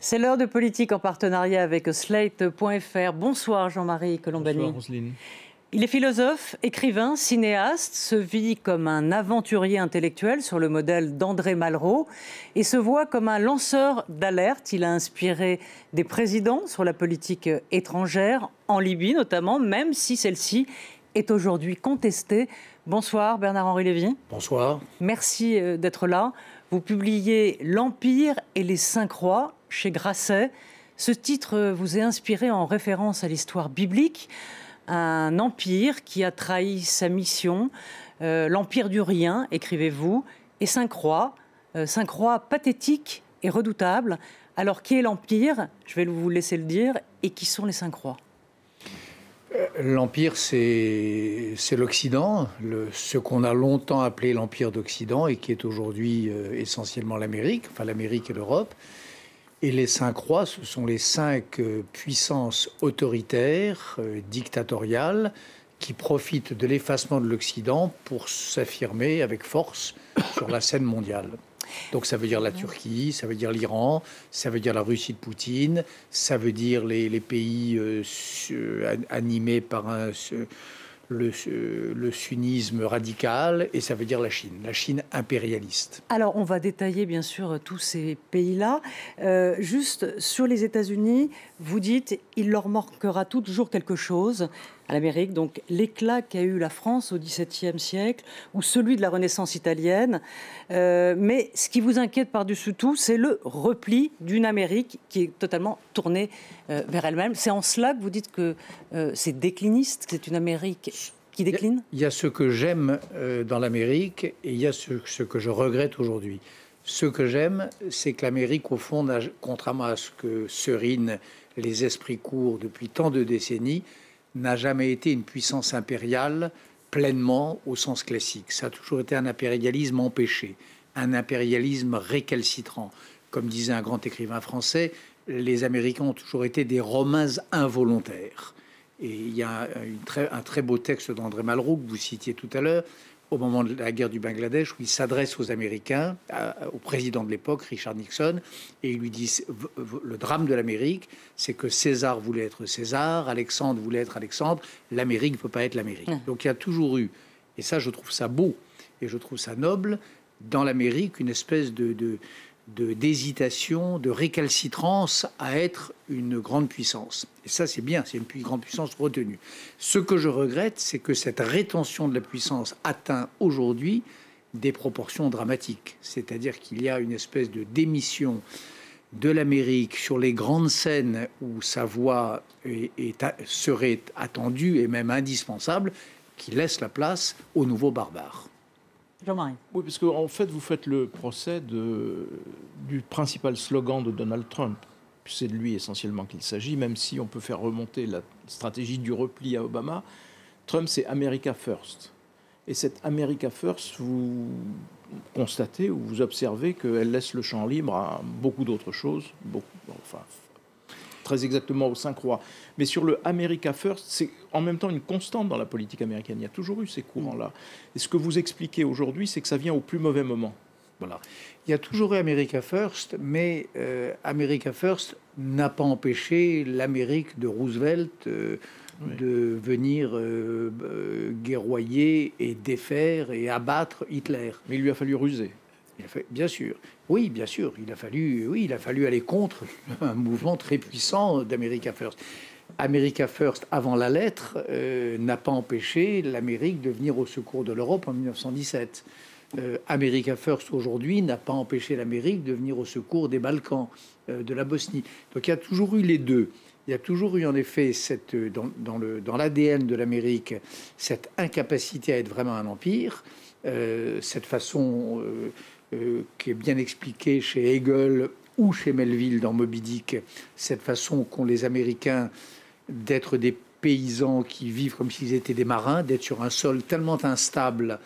C'est l'heure de politique en partenariat avec Slate.fr. Bonsoir Jean-Marie Colombani. Bonsoir Roselyne. Il est philosophe, écrivain, cinéaste, se vit comme un aventurier intellectuel sur le modèle d'André Malraux et se voit comme un lanceur d'alerte. Il a inspiré des présidents sur la politique étrangère, en Libye notamment, même si celle-ci est aujourd'hui contestée. Bonsoir Bernard-Henri Lévy. Bonsoir. Merci d'être là. Vous publiez L'Empire et les Cinq Rois chez Grasset. Ce titre vous est inspiré en référence à l'histoire biblique. Un empire qui a trahi sa mission, l'empire du rien, écrivez-vous, et cinq rois pathétiques et redoutables. Alors, qui est l'empire? Je vais vous laisser le dire. Et qui sont les cinq rois? L'empire, c'est l'Occident, ce qu'on a longtemps appelé l'empire d'Occident et qui est aujourd'hui essentiellement l'Amérique, enfin l'Amérique et l'Europe. Et les cinq rois, ce sont les cinq puissances autoritaires, dictatoriales, qui profitent de l'effacement de l'Occident pour s'affirmer avec force sur la scène mondiale. Donc ça veut dire la Turquie, ça veut dire l'Iran, ça veut dire la Russie de Poutine, ça veut dire les pays animés par le sunnisme radical, et ça veut dire la Chine impérialiste. Alors, on va détailler bien sûr tous ces pays-là. Juste sur les États-Unis, vous dites il leur manquera toujours quelque chose à l'Amérique. Donc, l'éclat qu'a eu la France au XVIIe siècle ou celui de la Renaissance italienne. Mais ce qui vous inquiète par-dessus tout, c'est le repli d'une Amérique qui est totalement tournée vers elle-même. C'est en cela que vous dites que c'est décliniste, que c'est une Amérique qui décline? Il y a ce que j'aime dans l'Amérique et il y a ce que je regrette aujourd'hui. Ce que j'aime, c'est que l'Amérique, au fond, contrairement à ce que serinent les esprits courts depuis tant de décennies, n'a jamais été une puissance impériale pleinement au sens classique. Ça a toujours été un impérialisme empêché, un impérialisme récalcitrant. Comme disait un grand écrivain français, les Américains ont toujours été des Romains involontaires. Et il y a un très beau texte d'André Malraux que vous citiez tout à l'heure, au moment de la guerre du Bangladesh, où il s'adresse aux Américains, au président de l'époque, Richard Nixon, et il lui dit le drame de l'Amérique, c'est que César voulait être César, Alexandre voulait être Alexandre, l'Amérique ne peut pas être l'Amérique. Donc il y a toujours eu, et ça je trouve ça beau, et je trouve ça noble, dans l'Amérique, une espèce d'hésitation, de récalcitrance à être une grande puissance. Et ça, c'est bien, c'est une grande puissance retenue. Ce que je regrette, c'est que cette rétention de la puissance atteint aujourd'hui des proportions dramatiques. C'est-à-dire qu'il y a une espèce de démission de l'Amérique sur les grandes scènes où sa voix serait attendue et même indispensable, qui laisse la place aux nouveaux barbares. Jean-Marie. Oui, parce qu'en fait, vous faites le procès du principal slogan de Donald Trump. C'est de lui essentiellement qu'il s'agit, même si on peut faire remonter la stratégie du repli à Obama. Trump, c'est America First. Et cette America First, vous constatez ou vous observez qu'elle laisse le champ libre à beaucoup d'autres choses, très exactement aux cinq rois. Mais sur le America First, c'est en même temps une constante dans la politique américaine. Il y a toujours eu ces courants-là. Et ce que vous expliquez aujourd'hui, c'est que ça vient au plus mauvais moment. Voilà. Il y a toujours eu America First, mais America First n'a pas empêché l'Amérique de Roosevelt de venir guerroyer et défaire et abattre Hitler. Mais il lui a fallu ruser. Bien sûr, oui, bien sûr. Il a fallu aller contre un mouvement très puissant d'America First. America First, avant la lettre, n'a pas empêché l'Amérique de venir au secours de l'Europe en 1917. America First, aujourd'hui, n'a pas empêché l'Amérique de venir au secours des Balkans, de la Bosnie. Donc il y a toujours eu les deux. Il y a toujours eu, en effet, dans l'ADN de l'Amérique, cette incapacité à être vraiment un empire, cette façon... qui est bien expliqué chez Hegel ou chez Melville dans Moby Dick, cette façon qu'ont les Américains d'être des paysans qui vivent comme s'ils étaient des marins, d'être sur un sol tellement instable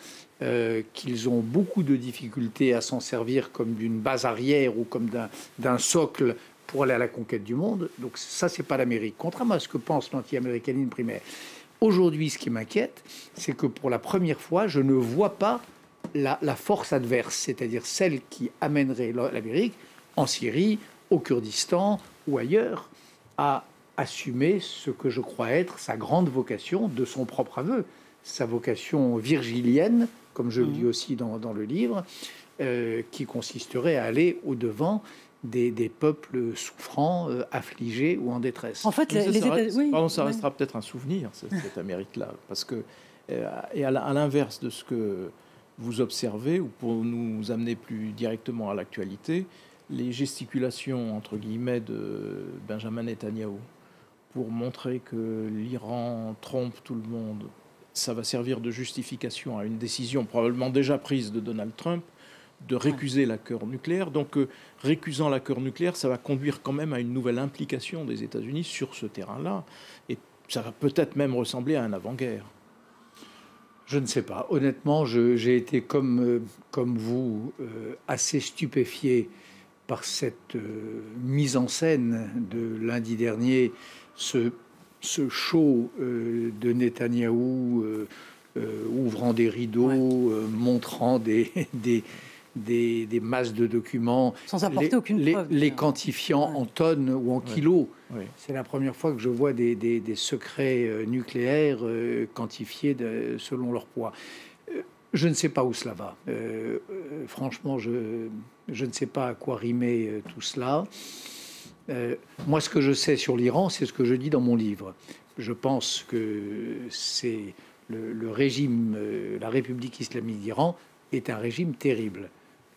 qu'ils ont beaucoup de difficultés à s'en servir comme d'une base arrière ou comme d'un socle pour aller à la conquête du monde. Donc ça, c'est pas l'Amérique, contrairement à ce que pense l'anti-américanisme primaire. Aujourd'hui, ce qui m'inquiète, c'est que pour la première fois, je ne vois pas la force adverse, c'est-à-dire celle qui amènerait l'Amérique en Syrie, au Kurdistan ou ailleurs, a assumé ce que je crois être sa grande vocation de son propre aveu, sa vocation virgilienne, comme je le dis aussi dans le livre, qui consisterait à aller au-devant des peuples souffrants, affligés ou en détresse. En fait, ça restera peut-être un souvenir, cette Amérique-là, parce que, et à l'inverse de ce que vous observez, ou pour nous amener plus directement à l'actualité, les gesticulations, entre guillemets, de Benjamin Netanyahou pour montrer que l'Iran trompe tout le monde, ça va servir de justification à une décision probablement déjà prise de Donald Trump de récuser l'accord nucléaire. Donc, récusant l'accord nucléaire, ça va conduire quand même à une nouvelle implication des États-Unis sur ce terrain-là. Et ça va peut-être même ressembler à un avant-guerre. Je ne sais pas. Honnêtement, j'ai été comme vous, assez stupéfié par cette mise en scène de lundi dernier, ce show de Netanyahou ouvrant des rideaux, montrant des masses de documents, sans apporter aucune preuve, les quantifiant en tonnes ou en kilos. Oui. C'est la première fois que je vois des secrets nucléaires quantifiés selon leur poids. Je ne sais pas où cela va. Franchement, je ne sais pas à quoi rimer tout cela. Moi, ce que je sais sur l'Iran, c'est ce que je dis dans mon livre. Je pense que c'est le régime, la République islamique d'Iran est un régime terrible.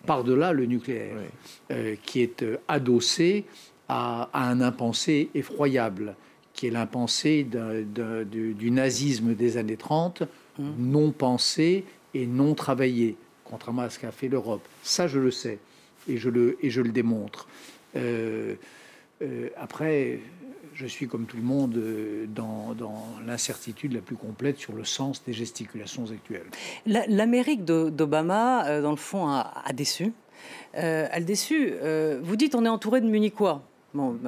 Par-delà le nucléaire, qui est adossé à un impensé effroyable, qui est l'impensé du nazisme des années 30, non pensé et non travaillé, contrairement à ce qu'a fait l'Europe. Ça, je le sais, et je le démontre. Après, je suis comme tout le monde dans l'incertitude la plus complète sur le sens des gesticulations actuelles. L'Amérique d'Obama, dans le fond, a déçu. Elle déçu. Vous dites on est entouré de Munichois. Bon,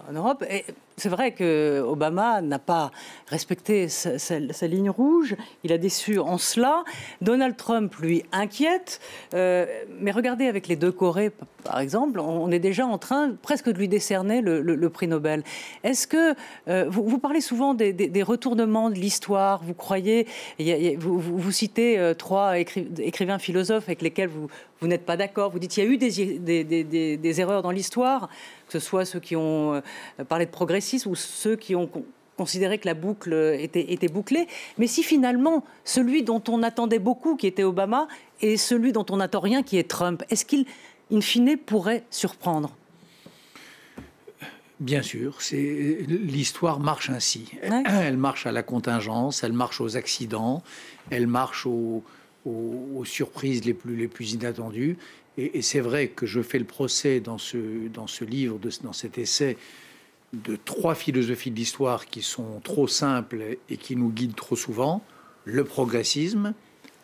en Europe, et c'est vrai que Obama n'a pas respecté sa ligne rouge. Il a déçu en cela. Donald Trump, lui, inquiète. Mais regardez, avec les deux Corées, par exemple, on est déjà en train presque de lui décerner le prix Nobel. Est-ce que vous parlez souvent des retournements de l'histoire? Vous croyez, vous citez trois écrivains philosophes avec lesquels vous n'êtes pas d'accord. Vous dites qu'il y a eu des erreurs dans l'histoire, que ce soit ceux qui ont parlé de progressisme ou ceux qui ont considéré que la boucle était bouclée. Mais si finalement, celui dont on attendait beaucoup, qui était Obama, et celui dont on n'attend rien, qui est Trump, est-ce qu'il, in fine, pourrait surprendre? Bien sûr, l'histoire marche ainsi. Ouais. Elle marche à la contingence, elle marche aux accidents, elle marche aux surprises les plus inattendues. Et c'est vrai que je fais le procès dans ce livre, dans cet essai, de trois philosophies de l'histoire qui sont trop simples et qui nous guident trop souvent. Le progressisme,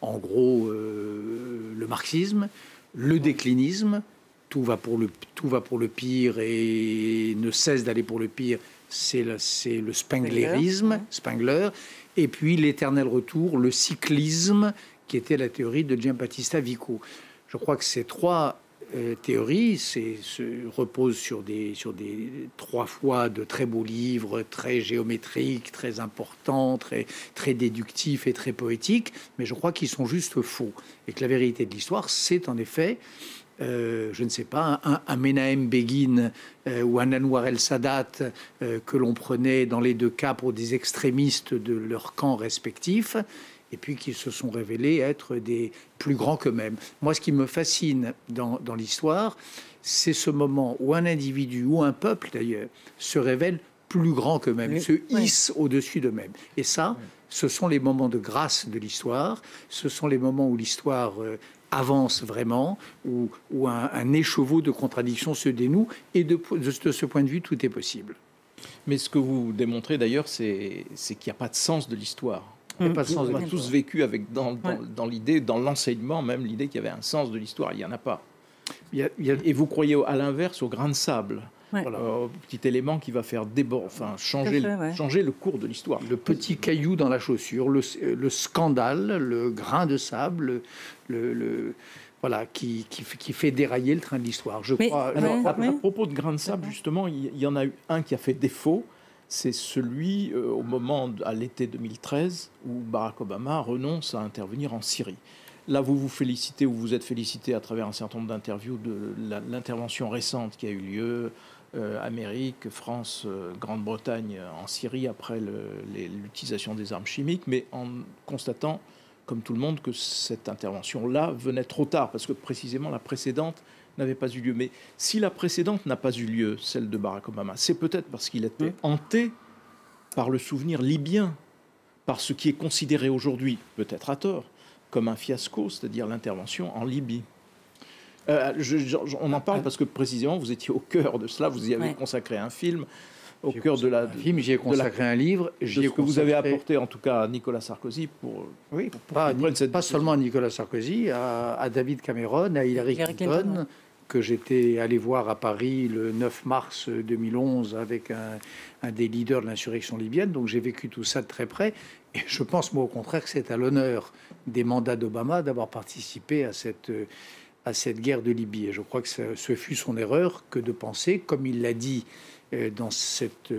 en gros le marxisme, le déclinisme, tout va pour le pire et ne cesse d'aller pour le pire, c'est le spenglerisme, Spengler, et puis l'éternel retour, le cyclisme, qui était la théorie de Giambattista Vico. Je crois que ces trois théories reposent sur des trois fois de très beaux livres, très géométriques, très importants, très déductifs et très poétiques, mais je crois qu'ils sont juste faux. Et que la vérité de l'histoire, c'est en effet, je ne sais pas, un Menahem Begin ou un Anwar el-Sadat que l'on prenait dans les deux cas pour des extrémistes de leur camp respectif, et puis qui se sont révélés être des plus grands qu'eux-mêmes. Moi, ce qui me fascine dans l'histoire, c'est ce moment où un individu, ou un peuple d'ailleurs, se révèle plus grand qu'eux-mêmes, se hisse au-dessus d'eux-mêmes. Et ça, ce sont les moments de grâce de l'histoire, ce sont les moments où l'histoire avance vraiment, où un écheveau de contradictions se dénoue, et de ce point de vue, tout est possible. Mais ce que vous démontrez d'ailleurs, c'est qu'il n'y a pas de sens de l'histoire. On a tous vécu avec dans l'idée, dans l'enseignement même, l'idée qu'il y avait un sens de l'histoire. Il n'y en a pas. Et vous croyez à l'inverse au grain de sable, au petit élément qui va faire changer le cours de l'histoire. Le petit caillou dans la chaussure, le scandale, le grain de sable, voilà, qui fait dérailler le train de l'histoire. Je crois. Alors, à propos de grains de sable, justement, il y en a eu un qui a fait défaut. C'est celui au moment, à l'été 2013, où Barack Obama renonce à intervenir en Syrie. Là, vous vous félicitez, ou vous êtes félicité à travers un certain nombre d'interviews de l'intervention récente qui a eu lieu, Amérique, France, Grande-Bretagne en Syrie après l'utilisation des armes chimiques, mais en constatant, comme tout le monde, que cette intervention-là venait trop tard, parce que précisément la précédente n'avait pas eu lieu. Mais si la précédente n'a pas eu lieu, celle de Barack Obama, c'est peut-être parce qu'il était hanté par le souvenir libyen, par ce qui est considéré aujourd'hui, peut-être à tort, comme un fiasco, c'est-à-dire l'intervention en Libye. On en parle parce que précisément vous étiez au cœur de cela, vous y avez consacré un film, au cœur de la... J'y ai consacré un livre. Ce que vous avez apporté en tout cas à Nicolas Sarkozy pour pas seulement à Nicolas Sarkozy, à David Cameron, à Hillary Clinton, que j'étais allé voir à Paris le 9 mars 2011 avec un des leaders de l'insurrection libyenne. Donc j'ai vécu tout ça de très près. Et je pense, moi, au contraire, que c'est à l'honneur des mandats d'Obama d'avoir participé à cette guerre de Libye. Et je crois que ce fut son erreur que de penser, comme il l'a dit dans cette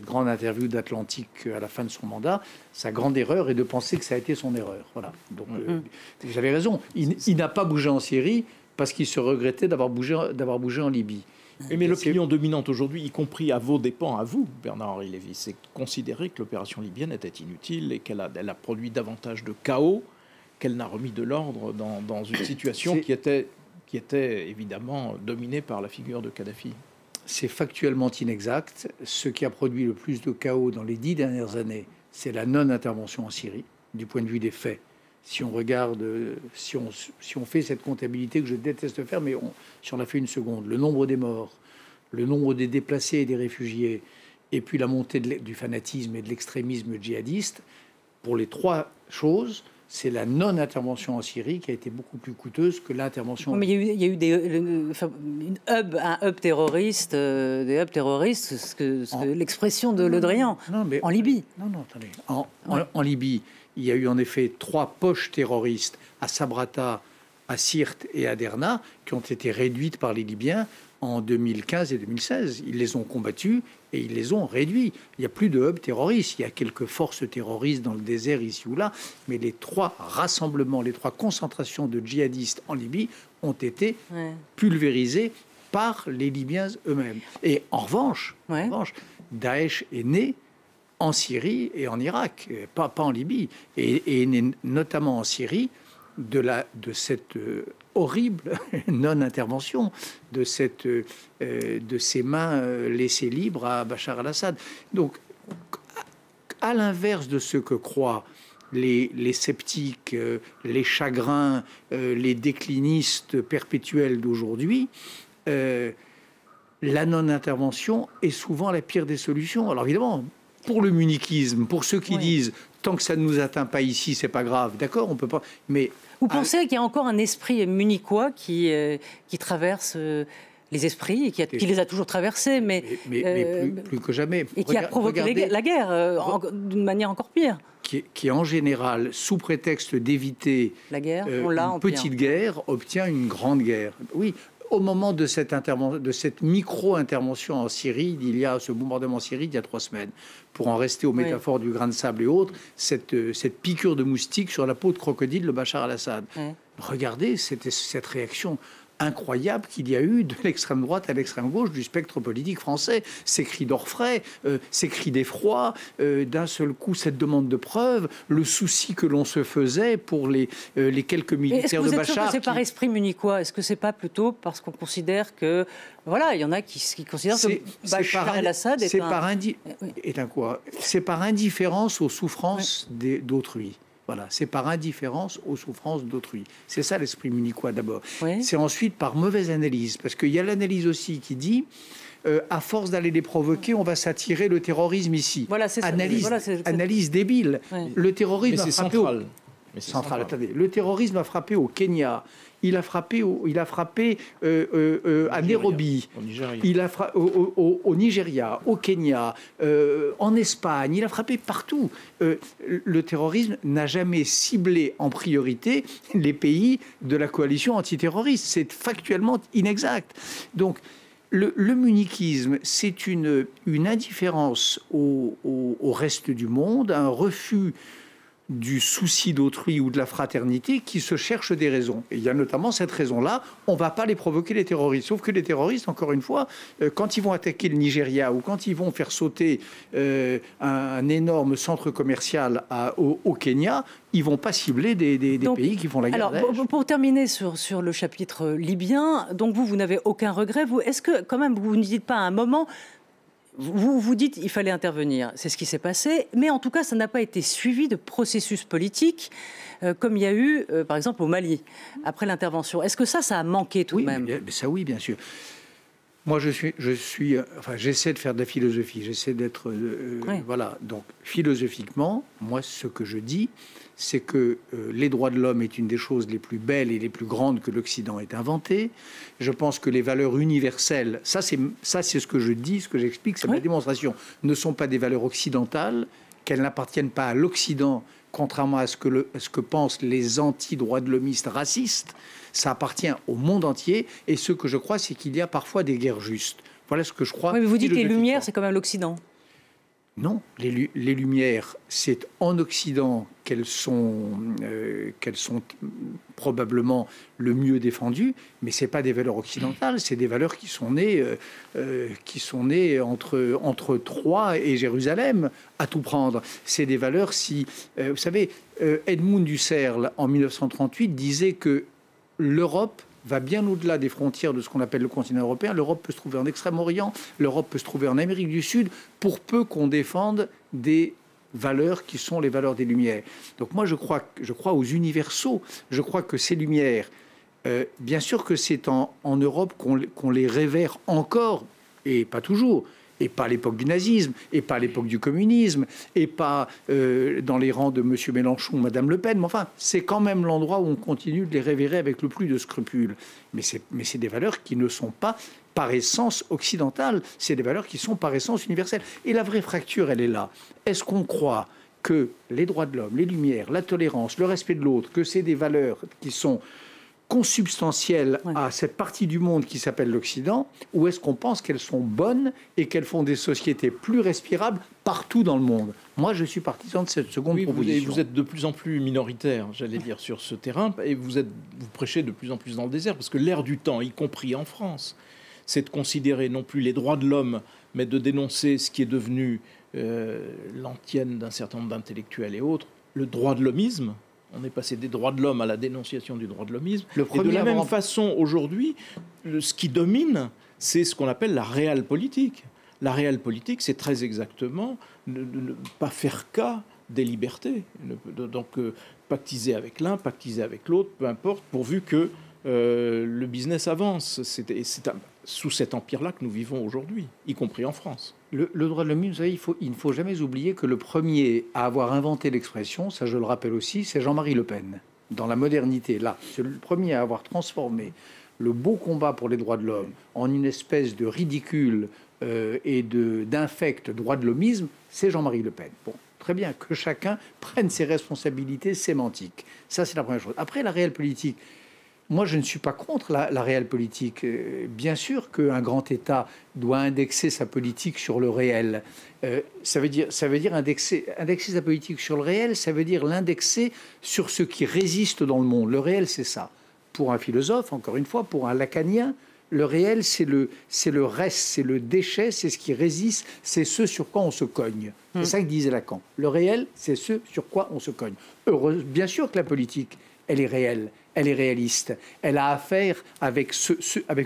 grande interview d'Atlantique à la fin de son mandat, sa grande erreur est de penser que ça a été son erreur. Voilà. Donc vous avez raison. Il n'a pas bougé en Syrie parce qu'il se regrettait d'avoir bougé en Libye. Mais l'opinion dominante aujourd'hui, y compris à vos dépens, à vous, Bernard-Henri Lévy, c'est considérer que l'opération libyenne était inutile et qu'elle a produit davantage de chaos qu'elle n'a remis de l'ordre dans une situation qui était évidemment dominée par la figure de Kadhafi. C'est factuellement inexact. Ce qui a produit le plus de chaos dans les 10 dernières années, c'est la non-intervention en Syrie, du point de vue des faits. Si on regarde, si on fait cette comptabilité que je déteste faire, mais si on la fait une seconde, le nombre des morts, le nombre des déplacés et des réfugiés, et puis la montée du fanatisme et de l'extrémisme djihadiste, pour les trois choses, c'est la non-intervention en Syrie qui a été beaucoup plus coûteuse que l'intervention. Mais il y a eu un hub terroriste, des hubs terroristes, l'expression de Le Drian, en Libye. Non, attendez. En Libye, il y a eu en effet 3 poches terroristes à Sabrata, à Sirte et à Derna qui ont été réduites par les Libyens en 2015 et 2016. Ils les ont combattus et ils les ont réduits. Il n'y a plus de hub terroristes. Il y a quelques forces terroristes dans le désert ici ou là, mais les 3 rassemblements, les 3 concentrations de djihadistes en Libye ont été pulvérisées par les Libyens eux-mêmes. Et en revanche, Daesh est né en Syrie et en Irak, pas en Libye, et est né notamment en Syrie de cette horrible non-intervention, de ces mains laissées libres à Bachar al-Assad. Donc, à l'inverse de ce que croient les sceptiques, les chagrins, les déclinistes perpétuels d'aujourd'hui, la non-intervention est souvent la pire des solutions. Alors évidemment, pour le muniquisme, pour ceux qui disent tant que ça ne nous atteint pas ici, c'est pas grave, d'accord, on peut pas. Mais vous pensez qu'il y a encore un esprit munichois qui traverse les esprits et qui les a toujours traversés, mais plus que jamais. Et qui a provoqué la guerre d'une manière encore pire. Qui en général, sous prétexte d'éviter la guerre, une petite guerre, obtient une grande guerre. Oui. Au moment de cette micro-intervention en Syrie, il y a ce bombardement en Syrie il y a 3 semaines, pour en rester aux métaphores du grain de sable et autres, cette piqûre de moustique sur la peau de crocodile de Bachar al-Assad. Regardez cette réaction incroyable qu'il y a eu de l'extrême droite à l'extrême gauche du spectre politique français. Ces cris d'orfraie, ces cris d'effroi, d'un seul coup cette demande de preuves, le souci que l'on se faisait pour les quelques militaires de Bachar. Est-ce que c'est par esprit munichois? Est-ce que c'est pas plutôt parce qu'on considère que voilà, il y en a qui considèrent que Bachar el-Assad C'est par indifférence aux souffrances d'autrui. Voilà, c'est par indifférence aux souffrances d'autrui. C'est ça l'esprit munichois d'abord. C'est ensuite par mauvaise analyse, parce qu'il y a l'analyse aussi qui dit à force d'aller les provoquer, on va s'attirer le terrorisme ici. Voilà, c'est analyse débile. Le terrorisme mais c'est central. centrale. Attendez, le terrorisme a frappé au Kenya, il a frappé à Nairobi, au Nigeria, au Kenya, en Espagne, il a frappé partout. Le terrorisme n'a jamais ciblé en priorité les pays de la coalition antiterroriste. C'est factuellement inexact. Donc, le muniquisme, c'est une indifférence au reste du monde, un refus du souci d'autrui ou de la fraternité qui se cherche des raisons. Et il y a notamment cette raison-là, on ne va pas les provoquer, les terroristes. Sauf que les terroristes, encore une fois, quand ils vont attaquer le Nigeria ou quand ils vont faire sauter un énorme centre commercial au Kenya, ils ne vont pas cibler des pays qui font la guerre. Alors, pour terminer sur le chapitre libyen, donc vous n'avez aucun regret. Est-ce que, quand même, vous ne dites pas à un moment... Vous dites qu'il fallait intervenir, c'est ce qui s'est passé, mais en tout cas, ça n'a pas été suivi de processus politique comme il y a eu, par exemple, au Mali, après l'intervention. Est-ce que ça a manqué tout de même ? Mais ça, oui, bien sûr. Moi, j'essaie de faire de la philosophie, j'essaie d'être... Voilà, donc philosophiquement, moi, ce que je dis, c'est que les droits de l'homme est une des choses les plus belles et les plus grandes que l'Occident ait inventées. Je pense que les valeurs universelles, ça c'est ce que je dis, ce que j'explique, c'est ma démonstration, ne sont pas des valeurs occidentales, qu'elles n'appartiennent pas à l'Occident, contrairement à ce que pensent les anti-droits de l'hommistes racistes. Ça appartient au monde entier, et ce que je crois, c'est qu'il y a parfois des guerres justes. Voilà ce que je crois. Oui, mais vous dites que les Lumières, c'est quand même l'Occident. Non, les Lumières, c'est en Occident qu'elles sont probablement le mieux défendues, mais ce n'est pas des valeurs occidentales, c'est des valeurs qui sont nées entre Troie et Jérusalem, à tout prendre. C'est des valeurs, vous savez, Edmund Husserl, en 1938, disait que l'Europe va bien au-delà des frontières de ce qu'on appelle le continent européen. L'Europe peut se trouver en Extrême-Orient, l'Europe peut se trouver en Amérique du Sud, pour peu qu'on défende des valeurs qui sont les valeurs des Lumières. Donc moi, je crois aux universaux. Je crois que ces Lumières, bien sûr que c'est en Europe qu'on les révère encore, et pas toujours, et pas à l'époque du nazisme, et pas à l'époque du communisme, et pas dans les rangs de M. Mélenchon ou Mme Le Pen. Mais enfin, c'est quand même l'endroit où on continue de les révérer avec le plus de scrupules. Mais c'est des valeurs qui ne sont pas par essence occidentales, c'est des valeurs qui sont par essence universelles. Et la vraie fracture, elle est là. Est-ce qu'on croit que les droits de l'homme, les Lumières, la tolérance, le respect de l'autre, que c'est des valeurs qui sont consubstantielles à cette partie du monde qui s'appelle l'Occident, ou est-ce qu'on pense qu'elles sont bonnes et qu'elles font des sociétés plus respirables partout dans le monde? Moi, je suis partisan de cette seconde proposition. Vous êtes de plus en plus minoritaire, j'allais dire, sur ce terrain, et vous prêchez de plus en plus dans le désert, parce que l'air du temps, y compris en France, c'est de considérer non plus les droits de l'homme, mais de dénoncer ce qui est devenu l'antienne d'un certain nombre d'intellectuels et autres, le droit de l'hommisme. On est passé des droits de l'homme à la dénonciation du droit de l'hommisme. Et de la même façon, aujourd'hui, ce qui domine, c'est ce qu'on appelle la réelle politique. La réelle politique, c'est très exactement ne pas faire cas des libertés. Donc, pactiser avec l'un, pactiser avec l'autre, peu importe, pourvu que le business avance. C'est sous cet empire-là que nous vivons aujourd'hui, y compris en France. Le droit de l'homme, vous savez, il ne faut jamais oublier que le premier à avoir inventé l'expression, ça je le rappelle aussi, c'est Jean-Marie Le Pen. Dans la modernité, là, c'est le premier à avoir transformé le beau combat pour les droits de l'homme en une espèce de ridicule et d'infect droit de l'hommisme, c'est Jean-Marie Le Pen. Bon, très bien, que chacun prenne ses responsabilités sémantiques. Ça, c'est la première chose. Après, la réelle politique. Moi, je ne suis pas contre la réelle politique. Bien sûr qu'un grand État doit indexer sa politique sur le réel. Ça veut dire indexer sa politique sur le réel, ça veut dire l'indexer sur ce qui résiste dans le monde. Le réel, c'est ça. Pour un philosophe, encore une fois, pour un lacanien, le réel, c'est le reste, c'est le déchet, c'est ce qui résiste, c'est ce sur quoi on se cogne. C'est ça que disait Lacan. Le réel, c'est ce sur quoi on se cogne. Bien sûr que la politique, elle est réelle. Elle est réaliste. Elle a affaire avec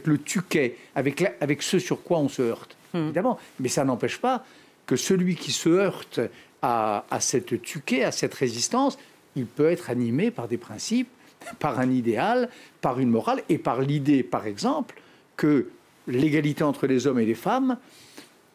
le tuquet, avec ce sur quoi on se heurte, évidemment. Mais ça n'empêche pas que celui qui se heurte à cette tuquet, à cette résistance, il peut être animé par des principes, par un idéal, par une morale et par l'idée, par exemple, que l'égalité entre les hommes et les femmes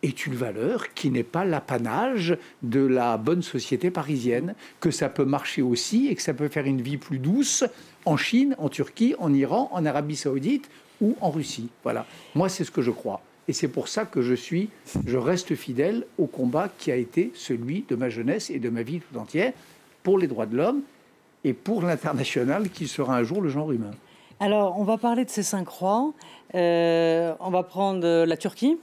est une valeur qui n'est pas l'apanage de la bonne société parisienne, que ça peut marcher aussi et que ça peut faire une vie plus douce en Chine, en Turquie, en Iran, en Arabie Saoudite ou en Russie. Voilà. Moi, c'est ce que je crois. Et c'est pour ça que je reste fidèle au combat qui a été celui de ma jeunesse et de ma vie tout entière pour les droits de l'homme et pour l'international qui sera un jour le genre humain. Alors, on va parler de ces 5 rois. On va prendre la Turquie.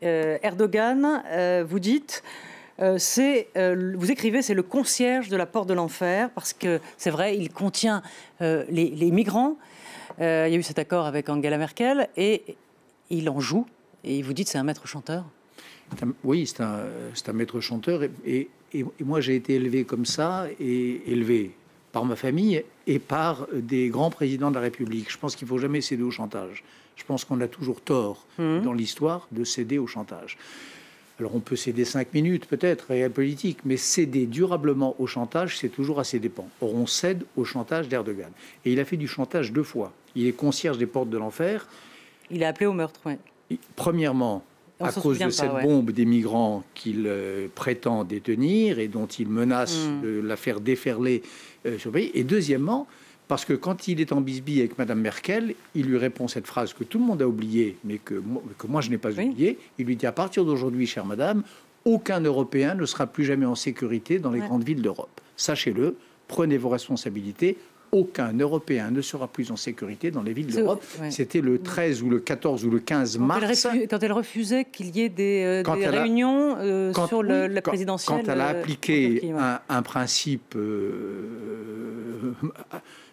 Erdogan, vous dites, vous écrivez, c'est le concierge de la porte de l'enfer, parce que c'est vrai, il contient les migrants. Il y a eu cet accord avec Angela Merkel, et il en joue. Et vous dites, c'est un maître chanteur. Oui, c'est un maître chanteur. Et moi, j'ai été élevé comme ça, et élevé par ma famille et par des grands présidents de la République. Je pense qu'il ne faut jamais céder au chantage. Je pense qu'on a toujours tort dans l'histoire de céder au chantage. Alors on peut céder 5 minutes peut-être, réel politique, mais céder durablement au chantage, c'est toujours à ses dépens. Or on cède au chantage d'Erdogan. Et il a fait du chantage 2 fois. Il est concierge des portes de l'enfer. Il a appelé au meurtre, oui. Premièrement, à cause de cette bombe des migrants qu'il prétend détenir et dont il menace de la faire déferler sur le pays. Et deuxièmement, parce que quand il est en bisbille avec Mme Merkel, il lui répond cette phrase que tout le monde a oubliée, mais que moi je n'ai pas oubliée. Il lui dit, à partir d'aujourd'hui, chère madame, aucun Européen ne sera plus jamais en sécurité dans les grandes villes d'Europe. Sachez-le, prenez vos responsabilités. Aucun Européen ne sera plus en sécurité dans les villes d'Europe. C'était le 13 ou le 14 ou le 15 mars. Quand elle refusait qu'il y ait des réunions sur la présidentielle. Quand elle a appliqué un principe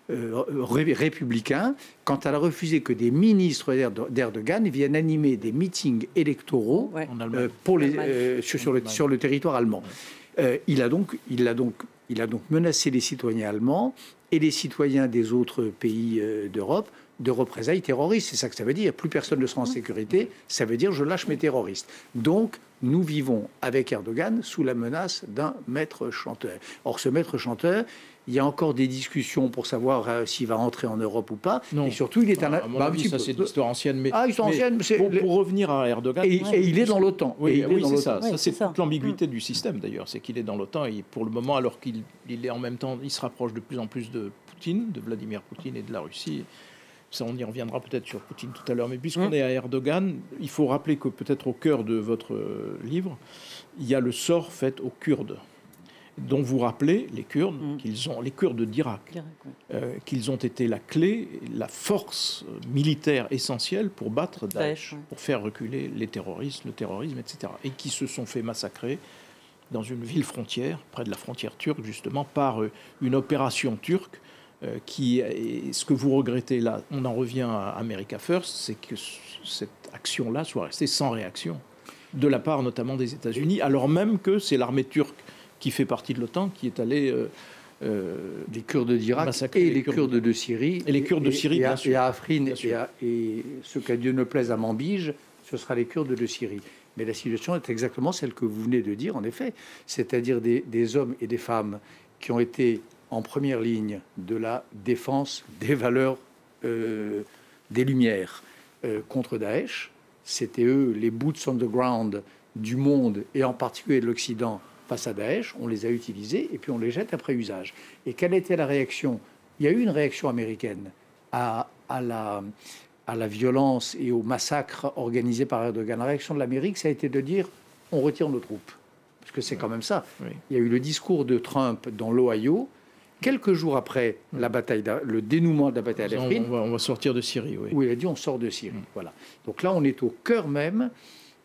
républicain, quand elle a refusé que des ministres d'Erdogan viennent animer des meetings électoraux sur le territoire allemand. Il a donc menacé les citoyens allemands et les citoyens des autres pays d'Europe de représailles terroristes. C'est ça que ça veut dire. Plus personne ne sera en sécurité, ça veut dire je lâche mes terroristes. Donc, nous vivons avec Erdogan sous la menace d'un maître chanteur. Or, ce maître chanteur, il y a encore des discussions pour savoir s'il va rentrer en Europe ou pas. Non. Et surtout, il est un... À mon avis, ça, c'est de l'histoire ancienne. Mais, pour revenir à Erdogan... Et il est dans l'OTAN. Oui, c'est ça. C'est toute l'ambiguïté du système, d'ailleurs. C'est qu'il est dans l'OTAN et pour le moment, alors qu'il est en même temps... Il se rapproche de plus en plus de Poutine, de Vladimir Poutine et de la Russie. Ça, on y reviendra peut-être sur Poutine tout à l'heure. Mais puisqu'on est à Erdogan, il faut rappeler que peut-être au cœur de votre livre, il y a le sort fait aux Kurdes, dont vous rappelez, les Kurdes, les Kurdes d'Irak, qu'ils ont été la clé, la force militaire essentielle pour battre Daesh, pour faire reculer les terroristes, le terrorisme, etc. Et qui se sont fait massacrer dans une ville frontière, près de la frontière turque, justement, par une opération turque ce que vous regrettez là, on en revient à America First, c'est que cette action-là soit restée sans réaction, de la part notamment des États-Unis, alors même que c'est l'armée turque qui fait partie de l'OTAN qui est allée... les Kurdes d'Irak et les Kurdes de Syrie. Et les Kurdes de Syrie, bien sûr. Et à Afrin, et ce qu'à Dieu ne plaise à Manbij, ce sera les Kurdes de Syrie. Mais la situation est exactement celle que vous venez de dire, en effet. C'est-à-dire des hommes et des femmes qui ont été en première ligne de la défense des valeurs des Lumières contre Daesh. C'était eux, les boots on the ground du monde, et en particulier de l'Occident, face à Daesh. On les a utilisés et puis on les jette après usage. Et quelle était la réaction? Il y a eu une réaction américaine à la violence et au massacre organisé par Erdogan. La réaction de l'Amérique, ça a été de dire on retire nos troupes. Parce que c'est quand même ça. Oui. Il y a eu le discours de Trump dans l'Ohio, quelques jours après le dénouement de la bataille d'Afrin. On va sortir de Syrie, oui. Où il a dit on sort de Syrie. Voilà. Donc là, on est au cœur même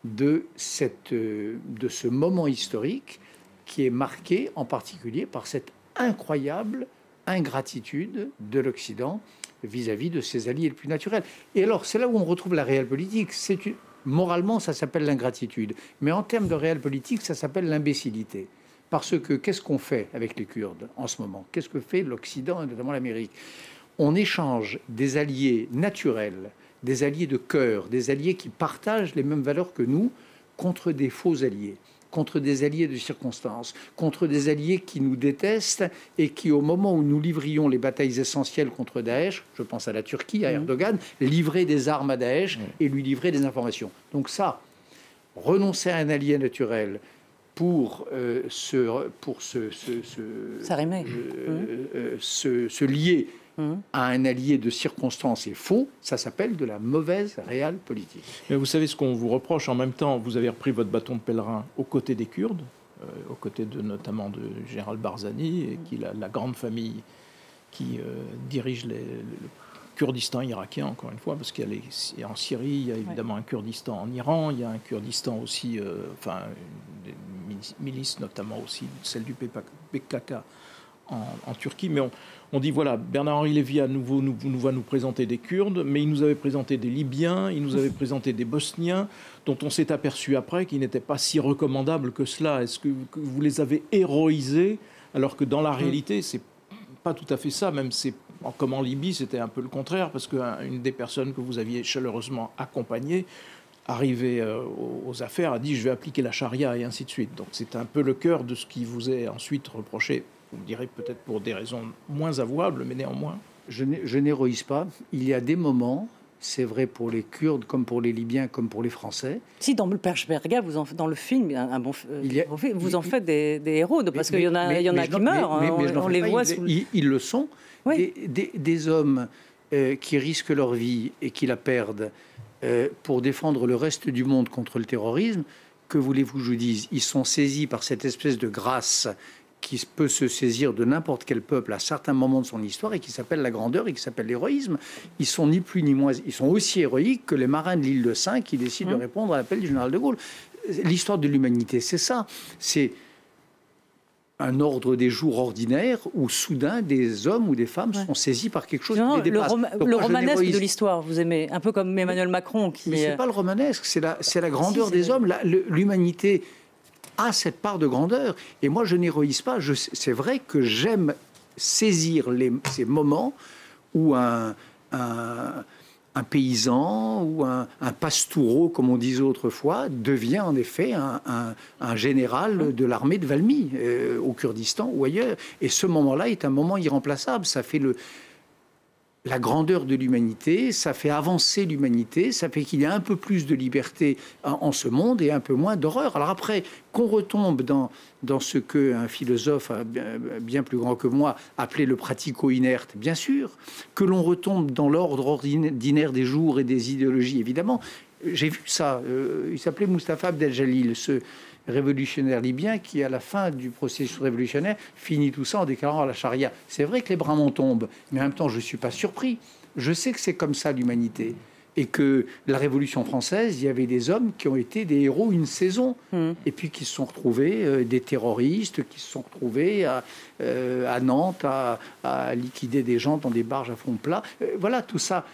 de ce moment historique qui est marqué en particulier par cette incroyable ingratitude de l'Occident vis-à-vis de ses alliés les plus naturels. Et alors, c'est là où on retrouve la réelle politique. Moralement, ça s'appelle l'ingratitude. Mais en termes de réelle politique, ça s'appelle l'imbécilité. Parce que qu'est-ce qu'on fait avec les Kurdes en ce moment? Qu'est-ce que fait l'Occident, et notamment l'Amérique? On échange des alliés naturels, des alliés de cœur, des alliés qui partagent les mêmes valeurs que nous, contre des faux alliés, contre des alliés de circonstances, contre des alliés qui nous détestent et qui, au moment où nous livrions les batailles essentielles contre Daesh, je pense à la Turquie, à Erdogan, livraient des armes à Daesh et lui livraient des informations. Donc ça, renoncer à un allié naturel pour se lier à un allié de circonstance est faux, ça s'appelle de la mauvaise réelle politique. Mais vous savez ce qu'on vous reproche en même temps, vous avez repris votre bâton de pèlerin aux côtés des Kurdes, aux côtés notamment de général Barzani, et qui la grande famille qui dirige le Kurdistan irakien, encore une fois, parce qu'il y a en Syrie, il y a évidemment un Kurdistan en Iran, il y a un Kurdistan aussi, des milices, notamment aussi celle du PKK en Turquie. Mais on dit, voilà, Bernard-Henri Lévy à nouveau va nous présenter des Kurdes, mais il nous avait présenté des Libyens, il nous avait présenté des Bosniens, dont on s'est aperçu après qu'ils n'étaient pas si recommandables que cela. Est-ce que vous les avez héroïsés, alors que dans la réalité, c'est pas tout à fait ça, même comme en Libye, c'était un peu le contraire, parce qu'une des personnes que vous aviez chaleureusement accompagnée, arrivée aux affaires, a dit « je vais appliquer la charia » et ainsi de suite. Donc c'est un peu le cœur de ce qui vous est ensuite reproché, vous me direz peut-être pour des raisons moins avouables, mais néanmoins. Je n'héroïse pas. Il y a des moments, c'est vrai pour les Kurdes, comme pour les Libyens, comme pour les Français. Si, dans le Peshmerga, dans le film, vous en faites des héros, parce qu'il y en a qui meurent. On les voit. Ils le sont. Oui. Des hommes qui risquent leur vie et qui la perdent pour défendre le reste du monde contre le terrorisme, que voulez-vous que je vous dise? Ils sont saisis par cette espèce de grâce qui peut se saisir de n'importe quel peuple à certains moments de son histoire et qui s'appelle la grandeur et qui s'appelle l'héroïsme. Ils sont ni plus ni moins, ils sont aussi héroïques que les marins de l'île de Saint qui décident de répondre à l'appel du général de Gaulle. L'histoire de l'humanité, c'est ça. C'est un ordre des jours ordinaires où soudain des hommes ou des femmes sont saisis par quelque chose qui les dépasse. Le romanesque de l'histoire, vous aimez, un peu comme Emmanuel Macron qui... Mais c'est pas le romanesque, c'est la grandeur des hommes. L'humanité a cette part de grandeur. Et moi, je n'héroïse pas. C'est vrai que j'aime saisir ces moments où un paysan ou un pastoureau, comme on disait autrefois, devient en effet un général de l'armée de Valmy, au Kurdistan ou ailleurs. Et ce moment-là est un moment irremplaçable. Ça fait la grandeur de l'humanité, ça fait avancer l'humanité, ça fait qu'il y a un peu plus de liberté en ce monde et un peu moins d'horreur. Alors après, qu'on retombe dans ce qu'un philosophe bien plus grand que moi appelait le pratico-inerte, bien sûr, que l'on retombe dans l'ordre ordinaire des jours et des idéologies, évidemment. J'ai vu ça, il s'appelait Mustapha Abdel-Jalil, ce révolutionnaire libyen qui, à la fin du processus révolutionnaire, finit tout ça en déclarant la charia. C'est vrai que les bras m'en tombent, mais en même temps, je ne suis pas surpris. Je sais que c'est comme ça l'humanité. Et que la Révolution française, il y avait des hommes qui ont été des héros une saison, et puis qui se sont retrouvés, des terroristes, qui se sont retrouvés à Nantes à liquider des gens dans des barges à fond plat. Voilà, tout ça.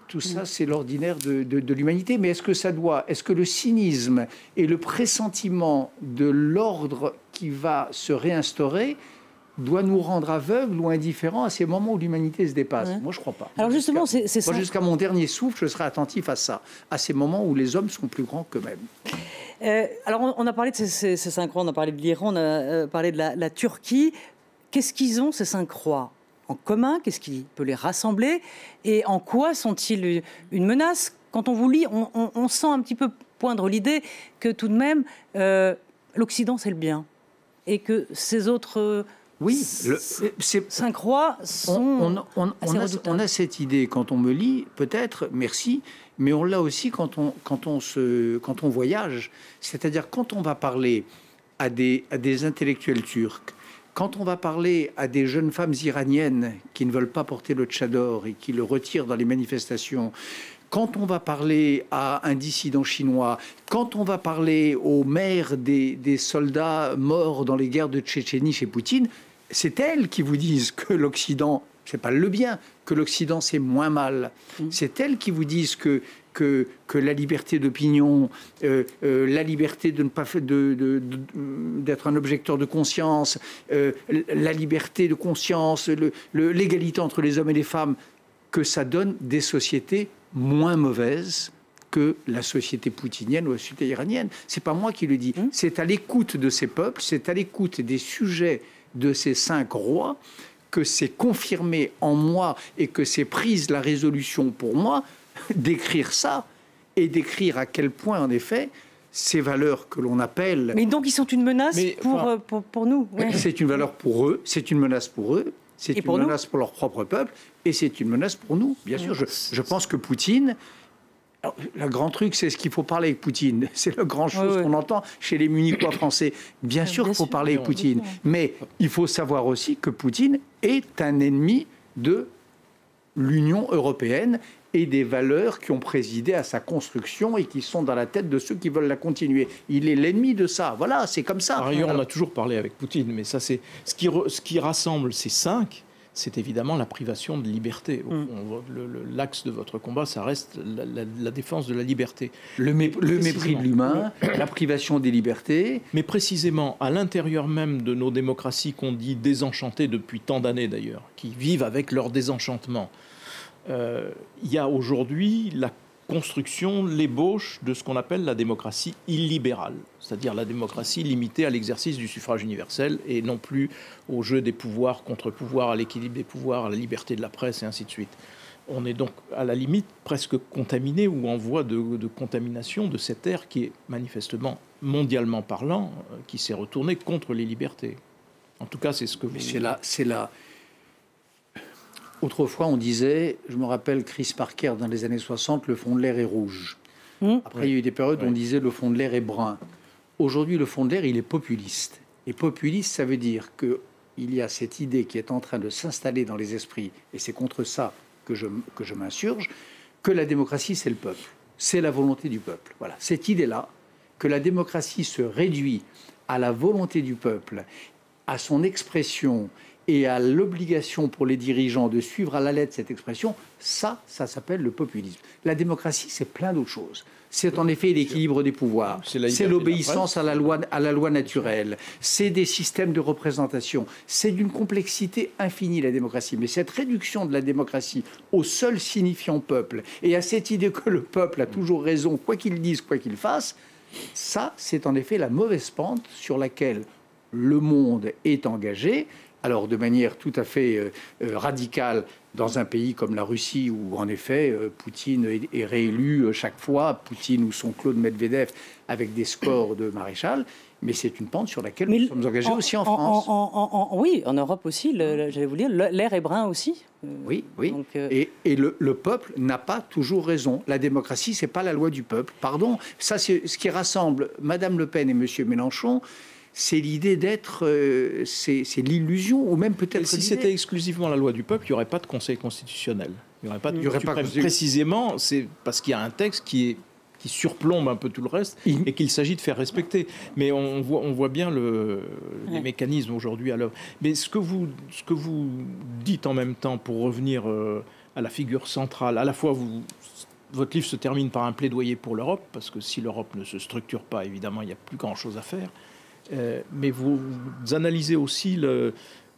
Tout ça, c'est l'ordinaire de l'humanité. Mais est-ce que le cynisme et le pressentiment de l'ordre qui va se réinstaurer doit nous rendre aveugles ou indifférents à ces moments où l'humanité se dépasse? Moi, je ne crois pas. Alors justement, c'est ça. Moi, jusqu'à mon dernier souffle, je serai attentif à ça, à ces moments où les hommes sont plus grands qu'eux-mêmes. Alors, on a parlé de ces 5 croix, on a parlé de l'Iran, on a parlé de la Turquie. Qu'est-ce qu'ils ont, ces 5 croix en commun? Qu'est-ce qui peut les rassembler? Et en quoi sont-ils une menace? Quand on vous lit, on sent un petit peu poindre l'idée que tout de même, l'Occident, c'est le bien. Et que ces autres... ces 5 croix sont on a cette idée quand on me lit, peut-être, merci, mais on l'a aussi quand on voyage. C'est-à-dire quand on va parler à des intellectuels turcs, quand on va parler à des jeunes femmes iraniennes qui ne veulent pas porter le tchador et qui le retirent dans les manifestations, quand on va parler à un dissident chinois, quand on va parler aux mères des soldats morts dans les guerres de Tchétchénie chez Poutine, c'est elles qui vous disent que l'Occident, c'est pas le bien, que l'Occident c'est moins mal. C'est elles qui vous disent que la liberté d'opinion, la liberté de ne pas d'être un objecteur de conscience, la liberté de conscience, l'égalité entre les hommes et les femmes, que ça donne des sociétés moins mauvaises que la société poutinienne ou la société iranienne. C'est pas moi qui le dis. C'est à l'écoute de ces peuples, c'est à l'écoute des sujets de ces 5 rois que c'est confirmé en moi et que c'est prise la résolution pour moi d'écrire ça et d'écrire à quel point, en effet, ces valeurs que l'on appelle... Mais donc ils sont une menace pour nous. Ouais. C'est une valeur pour eux, c'est une menace pour eux, c'est une menace pour leur propre peuple, et c'est une menace pour nous, bien sûr. Je pense que Poutine... Alors, le grand truc, c'est ce qu'il faut parler avec Poutine. C'est la grande chose qu'on entend chez les Munichois français. Bien sûr qu'il faut parler avec Poutine. Mais il faut savoir aussi que Poutine est un ennemi de l'Union européenne et des valeurs qui ont présidé à sa construction et qui sont dans la tête de ceux qui veulent la continuer. Il est l'ennemi de ça. Voilà, c'est comme ça. Par ailleurs, on a toujours parlé avec Poutine, mais ça, c'est ce qui rassemble ces 5. C'est évidemment la privation de liberté. L'axe de votre combat, ça reste la défense de la liberté. Le mépris de l'humain, la privation des libertés. Mais précisément, à l'intérieur même de nos démocraties qu'on dit désenchantées depuis tant d'années d'ailleurs, qui vivent avec leur désenchantement, il y a aujourd'hui la construction, l'ébauche de ce qu'on appelle la démocratie illibérale, c'est-à-dire la démocratie limitée à l'exercice du suffrage universel et non plus au jeu des pouvoirs, contre-pouvoirs, à l'équilibre des pouvoirs, à la liberté de la presse et ainsi de suite. On est donc à la limite presque contaminé ou en voie de contamination de cette ère qui est manifestement, mondialement parlant, qui s'est retournée contre les libertés. En tout cas, c'est ce que vous... C'est là. Autrefois, on disait, je me rappelle Chris Parker dans les années 60, le fond de l'air est rouge. Après, il y a eu des périodes où on disait le fond de l'air est brun. Aujourd'hui, le fond de l'air, il est populiste. Et populiste, ça veut dire qu'il y a cette idée qui est en train de s'installer dans les esprits, et c'est contre ça que je m'insurge, que la démocratie, c'est le peuple. C'est la volonté du peuple. Voilà. Cette idée-là, que la démocratie se réduit à la volonté du peuple, à son expression et à l'obligation pour les dirigeants de suivre à la lettre cette expression, ça s'appelle le populisme. La démocratie, c'est plein d'autres choses. C'est en effet l'équilibre des pouvoirs, c'est l'obéissance à la loi naturelle, c'est des systèmes de représentation, c'est d'une complexité infinie la démocratie. Mais cette réduction de la démocratie au seul signifiant peuple et à cette idée que le peuple a toujours raison, quoi qu'il dise, quoi qu'il fasse, ça, c'est en effet la mauvaise pente sur laquelle le monde est engagé. Alors, de manière tout à fait radicale, dans un pays comme la Russie, où en effet, Poutine est réélu chaque fois, Poutine ou son Claude Medvedev, avec des scores de maréchal, mais c'est une pente sur laquelle nous sommes engagés aussi en France. Oui, en Europe aussi, j'allais vous dire, l'air est brun aussi. Oui. Donc, et le peuple n'a pas toujours raison. La démocratie, c'est pas la loi du peuple. Pardon, ça c'est ce qui rassemble Madame Le Pen et Monsieur Mélenchon. C'est l'idée d'être, c'est l'illusion, ou même peut-être... Si c'était exclusivement la loi du peuple, il n'y aurait pas de Conseil constitutionnel. Il n'y aurait pas précisément, c'est parce qu'il y a un texte qui surplombe un peu tout le reste et qu'il s'agit de faire respecter. Mais on voit bien les mécanismes aujourd'hui à l'œuvre. Mais ce que vous dites en même temps, pour revenir à la figure centrale, à la fois votre livre se termine par un plaidoyer pour l'Europe, parce que si l'Europe ne se structure pas, évidemment, il n'y a plus grand-chose à faire. Mais vous analysez aussi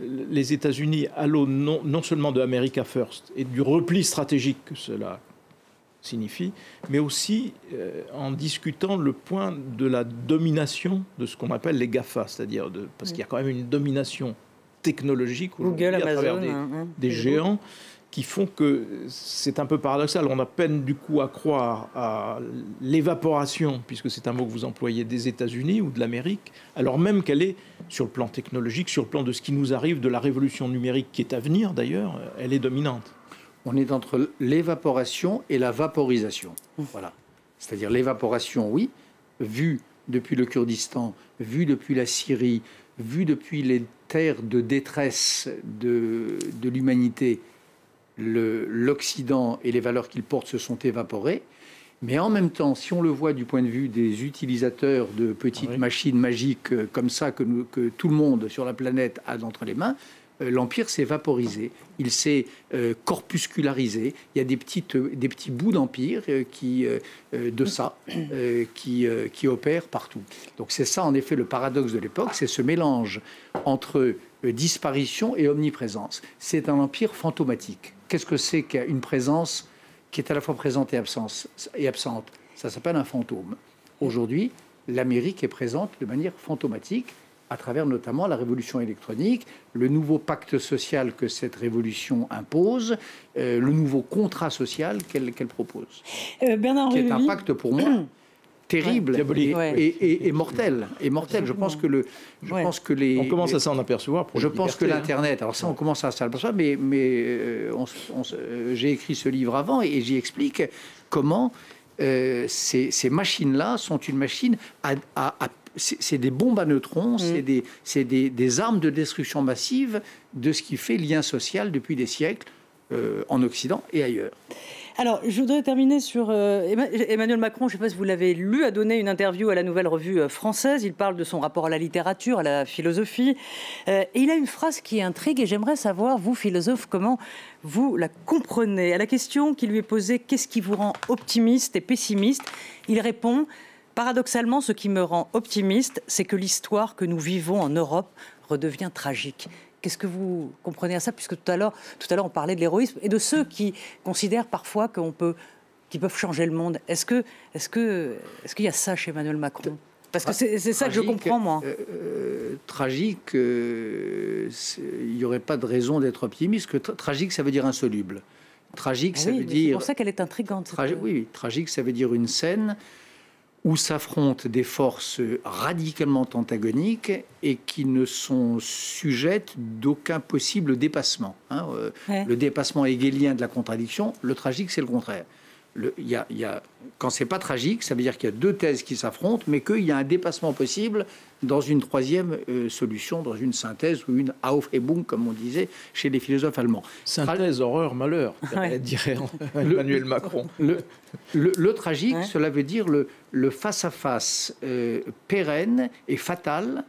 les États-Unis à l'aune non seulement de America First et du repli stratégique que cela signifie, mais aussi en discutant le point de la domination de ce qu'on appelle les GAFA, c'est-à-dire parce qu'il y a quand même une domination technologique Google, à travers Amazon, des géants qui font que c'est un peu paradoxal. On a peine du coup à croire à l'évaporation, puisque c'est un mot que vous employez, des États-Unis ou de l'Amérique, alors même qu'elle est, sur le plan technologique, sur le plan de ce qui nous arrive, de la révolution numérique qui est à venir d'ailleurs, elle est dominante. On est entre l'évaporation et la vaporisation. Voilà. C'est-à-dire l'évaporation, oui, vue depuis le Kurdistan, vue depuis la Syrie, vue depuis les terres de détresse de l'humanité, l'Occident et les valeurs qu'il porte se sont évaporés. Mais en même temps, si on le voit du point de vue des utilisateurs de petites machines magiques comme ça que tout le monde sur la planète a entre les mains, l'Empire s'est vaporisé, il s'est corpuscularisé. Il y a des petits bouts d'Empire qui opèrent partout. Donc c'est ça en effet le paradoxe de l'époque, c'est ce mélange entre disparition et omniprésence. C'est un empire fantomatique. Qu'est-ce que c'est qu'une présence qui est à la fois présente et absente? Ça s'appelle un fantôme. Aujourd'hui, l'Amérique est présente de manière fantomatique à travers notamment la révolution électronique, le nouveau pacte social que cette révolution impose, le nouveau contrat social qu'elle propose. Bernard qui est un pacte pour moi terrible et mortel. Je pense que on commence à s'en apercevoir. Je pense que l'Internet, alors ça on commence à s'en apercevoir, mais j'ai écrit ce livre avant et j'y explique comment ces machines-là sont une machine c'est des bombes à neutrons, c'est des armes de destruction massive de ce qui fait lien social depuis des siècles en Occident et ailleurs. Alors, je voudrais terminer sur Emmanuel Macron. Je ne sais pas si vous l'avez lu, a donné une interview à la Nouvelle Revue Française. Il parle de son rapport à la littérature, à la philosophie. Et il a une phrase qui intrigue et j'aimerais savoir, vous, philosophe, comment vous la comprenez. À la question qui lui est posée, qu'est-ce qui vous rend optimiste et pessimiste, il répond, paradoxalement, ce qui me rend optimiste, c'est que l'histoire que nous vivons en Europe redevient tragique. Qu'est-ce que vous comprenez à ça? Puisque tout à l'heure, on parlait de l'héroïsme et de ceux qui considèrent parfois qu'ils peuvent changer le monde. Est-ce qu'il y a ça chez Emmanuel Macron? Parce que c'est ça que je comprends, moi. Tragique, il n'y aurait pas de raison d'être optimiste. Tragique, ça veut dire insoluble. Tragique, ça veut dire... C'est pour ça qu'elle est intrigante. Oui, tragique, ça veut dire une scène où s'affrontent des forces radicalement antagoniques et qui ne sont sujettes d'aucun possible dépassement. Le dépassement hegelien de la contradiction, le tragique, c'est le contraire. Quand c'est pas tragique, ça veut dire qu'il y a deux thèses qui s'affrontent, mais qu'il y a un dépassement possible dans une troisième solution, dans une synthèse ou une Aufhebung, comme on disait chez les philosophes allemands. Synthèse, horreur, malheur, dirait Emmanuel Macron. Le tragique, cela veut dire le face-à-face pérenne et fatal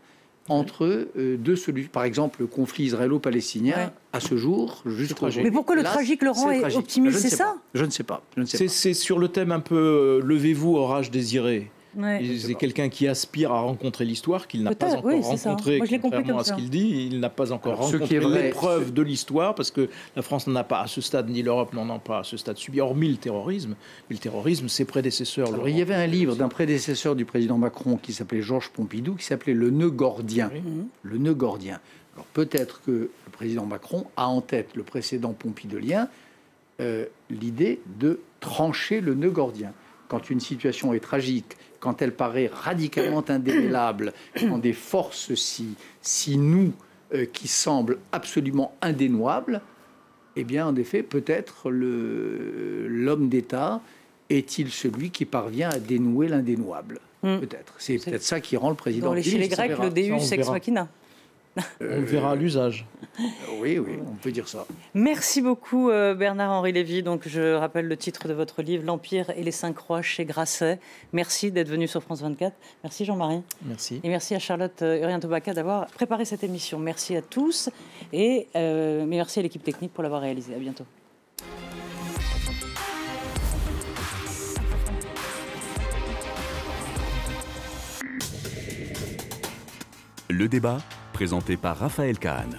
entre deux solutions. Par exemple, le conflit israélo-palestinien, à ce jour, jusqu'au jour. Mais pourquoi le tragique, Laurent, est optimiste? C'est ça? Je ne sais pas. C'est sur le thème un peu levez-vous, orage désiré. C'est quelqu'un qui aspire à rencontrer l'histoire qu'il n'a pas encore rencontrée. Contrairement à ce qu'il dit, il n'a pas encore rencontré l'épreuve de l'histoire, parce que la France n'en a pas à ce stade, ni l'Europe n'en a pas à ce stade subi, hormis le terrorisme. Mais le terrorisme, ses prédécesseurs... Alors, il y avait un livre d'un prédécesseur du président Macron qui s'appelait Georges Pompidou, qui s'appelait Le Nœud Gordien. Le Nœud Gordien. Alors peut-être que le président Macron a en tête le précédent pompidolien l'idée de trancher le nœud gordien. Quand une situation est tragique, quand elle paraît radicalement indémêlable, quand des forces si nouent qui semblent absolument indénouables, eh bien, en effet, peut-être l'homme d'État est-il celui qui parvient à dénouer l'indénouable. Peut-être. C'est peut-être ça qui rend le président... Chez les Grecs, le Deus ex machina. On verra à l'usage. Oui, on peut dire ça. Merci beaucoup Bernard-Henri Lévy. Donc, je rappelle le titre de votre livre, L'Empire et les Cinq Rois chez Grasset. Merci d'être venu sur France 24. Merci Jean-Marie. Merci. Et merci à Charlotte Urien-Tobacca d'avoir préparé cette émission. Merci à tous et merci à l'équipe technique pour l'avoir réalisée. À bientôt. Le débat, présenté par Raphaël Kahn.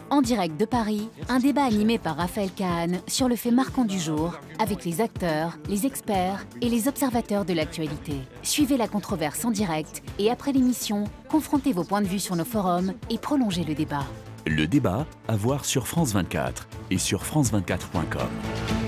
En direct de Paris, un débat animé par Raphaël Kahn sur le fait marquant du jour, avec les acteurs, les experts et les observateurs de l'actualité. Suivez la controverse en direct et après l'émission, confrontez vos points de vue sur nos forums et prolongez le débat. Le débat, à voir sur France 24 et sur france24.com.